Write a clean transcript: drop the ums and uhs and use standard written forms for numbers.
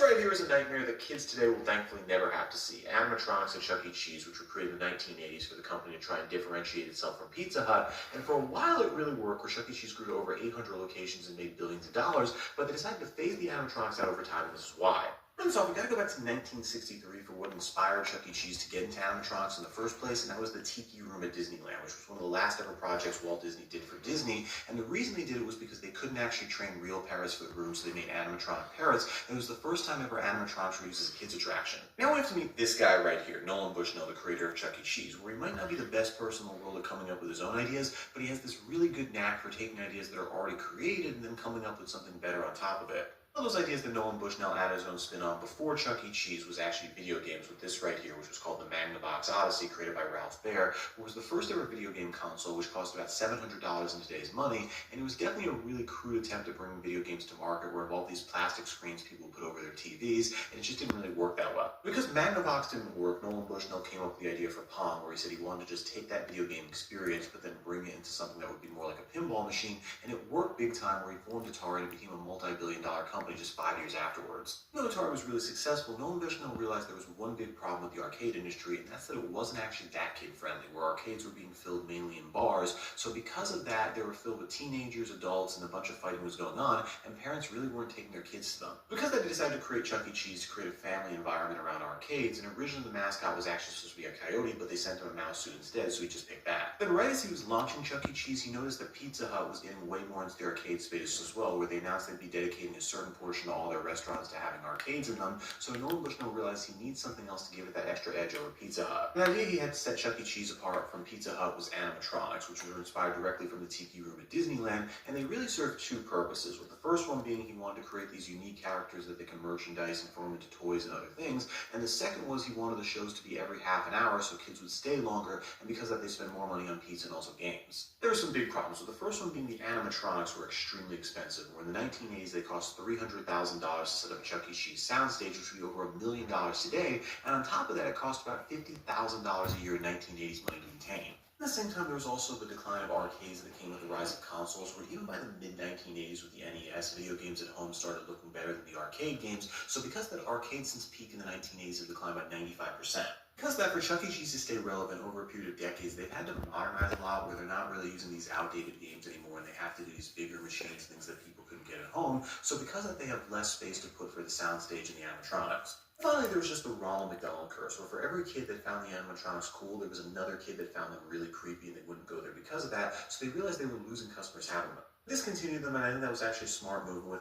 right here is a nightmare that kids today will thankfully never have to see. Animatronics at Chuck E. Cheese, which were created in the 1980s for the company to try and differentiate itself from Pizza Hut. And for a while it really worked, where Chuck E. Cheese grew to over 800 locations and made billions of dollars, but they decided to phase the animatronics out over time, and this is why. First off, we gotta go back to 1963 for what inspired Chuck E. Cheese to get into animatronics in the first place, and that was the Tiki Room at Disneyland, which was one of the last ever projects Walt Disney did for Disney. And the reason they did it was because they couldn't actually train real parrots for the room, so they made animatronic parrots. And it was the first time ever animatronics were used as a kids attraction. Now we have to meet this guy right here, Nolan Bushnell, the creator of Chuck E. Cheese, where he might not be the best person in the world at coming up with his own ideas, but he has this really good knack for taking ideas that are already created and then coming up with something better on top of it. One of those ideas that Nolan Bushnell added his own spin on before Chuck E. Cheese was actually video games, with this right here, which was called the Magnavox Odyssey, created by Ralph Baer, which was the first ever video game console, which cost about $700 in today's money, and it was definitely a really crude attempt at bringing video games to market, where it involved these plastic screens people would put over their TVs, and it just didn't really work that well. Because Magnavox didn't work, Nolan Bushnell came up with the idea for Pong, where he said he wanted to just take that video game experience, but then bring it into something that would be more like a pinball machine, and it worked big time, where he formed Atari and became a multi-billion-dollar company just 5 years afterwards. Even though Atari was really successful, Nolan Bushnell realized there was one big problem with the arcade industry, and that's that it wasn't actually that kid-friendly, where arcades were being filled mainly in bars. So because of that, they were filled with teenagers, adults, and a bunch of fighting was going on, and parents really weren't taking their kids to them. Because of that, they decided to create Chuck E. Cheese to create a family environment around arcades, and originally the mascot was actually supposed to be a coyote, but they sent him a mouse suit instead, so he just picked that. Then right as he was launching Chuck E. Cheese, he noticed that Pizza Hut was getting way more into the arcade space as well, where they announced they'd be dedicating a certain portion of all their restaurants to having arcades in them, so Nolan Bushnell realized he needs something else to give it that extra edge over Pizza Hut. The idea he had to set Chuck E. Cheese apart from Pizza Hut was animatronics, which were inspired directly from the Tiki Room at Disneyland, and they really served two purposes, with the first one being he wanted to create these unique characters that they can merchandise and form into toys and other things, and the second was he wanted the shows to be every half an hour so kids would stay longer, and because of that they spend more money on pizza and also games. There were some big problems, with the first one being the animatronics were extremely expensive, where in the 1980s they cost $300,000 to set up a Chuck E. Cheese soundstage, which would be over $1 million today, and on top of that it cost about $50,000 a year in 1980s money to maintain. At the same time, there was also the decline of arcades that came with the rise of consoles, where even by the mid-1980s with the NES, video games at home started looking better than the arcade games, so because that arcade since peak in the 1980s have declined by 95%. Because of that, for Chuck E. Cheese to stay relevant over a period of decades, they've had to modernize a lot, where they're not really using these outdated games anymore, and they have to do these bigger machines, things that people couldn't get at home, so because of that, they have less space to put for the soundstage and the animatronics. Finally, there was just the Ronald McDonald curse, where for every kid that found the animatronics cool, there was another kid that found them really creepy and they wouldn't go there because of that, so they realized they were losing customers having them. This continued them, and I think that was actually a smart move.